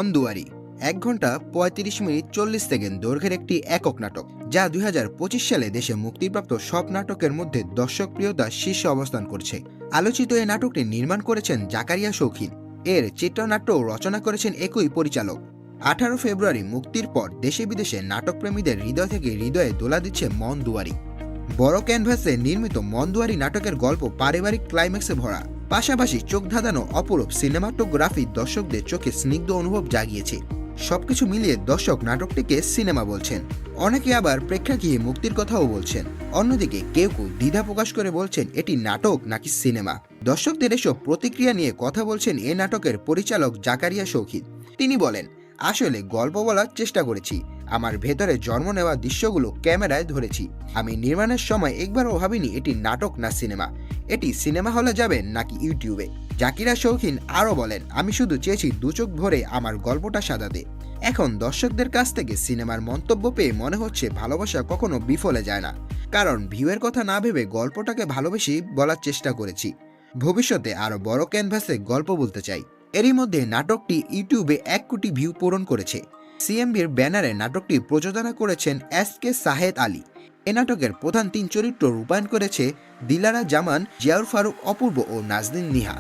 মন দুয়ারি ১ ঘন্টা ৩৫ minute ৪০ second দৈর্ঘ্যের একটি একক নাটক, যা ২০২৫ সালে দেশে মুক্তিপ্রাপ্ত সব নাটকের মধ্যে দর্শকপ্রিয়তার শীর্ষে অবস্থান করছে। আলোচিত এই নাটকটি নির্মাণ করেছেন জাকারিয়া শৌখিন। এর চিত্রনাট্য রচনা করেছেন একই পরিচালক। ১৮ ফেব্রুয়ারি মুক্তির পর দেশে বিদেশে নাটকপ্রেমীদের হৃদয় থেকে হৃদয়ে দোলা দিচ্ছে মন দুয়ারি। বড় ক্যানভাসে নির্মিত মন দুয়ারি নাটকের গল্প পারিবারিক ক্লাইম্যাক্সে ভরা, পাশাপাশি চোখ ধাঁধানো অপরূপ সিনেমাটোগ্রাফি দর্শকদের চোখে স্নিগ্ধ অনুভব জাগিয়েছে। সবকিছু মিলিয়ে দর্শক নাটকটিকে সিনেমা বলছেন, অনেকে আবার প্রেক্ষাগৃহে মুক্তির কথাও বলছেন। অন্যদিকে কেউ কেউ দ্বিধা প্রকাশ করে বলছেন এটি নাটক নাকি সিনেমা। দর্শকদের এসব প্রতিক্রিয়া নিয়ে কথা বলছেন এ নাটকের পরিচালক জাকারিয়া শৌখিন। তিনি বলেন, আসলে গল্প বলার চেষ্টা করেছি, আমার ভেতরে জন্ম নেওয়া দৃশ্যগুলো ক্যামেরায় ধরেছি। আমি নির্মাণের সময় একবারও ভাবিনি এটি নাটক না সিনেমা, এটি সিনেমা হলে যাবে নাকি ইউটিউবে। জাকিরা শৌখিন আরও বলেন, আমি শুধু চেয়েছি দুচোখ ভরে আমার গল্পটা সাজাতে। এখন দর্শকদের কাছ থেকে সিনেমার মন্তব্য পেয়ে মনে হচ্ছে ভালোবাসা কখনো বিফলে যায় না, কারণ ভিউয়ের কথা না ভেবে গল্পটাকে ভালোবেসে বলার চেষ্টা করেছি। ভবিষ্যতে আরও বড় ক্যানভাসে গল্প বলতে চাই। এরই মধ্যে নাটকটি ইউটিউবে ১ কোটি ভিউ পূরণ করেছে। সিএমবির ব্যানারে নাটকটি প্রযোজনা করেছেন এস.কে সাহেদ আলী। এ নাটকের প্রধান ৩ চরিত্র রূপায়ণ করেছে দিলারা জামান, জিয়াউর ফারুক অপূর্ব ও নাজনীন নিহা।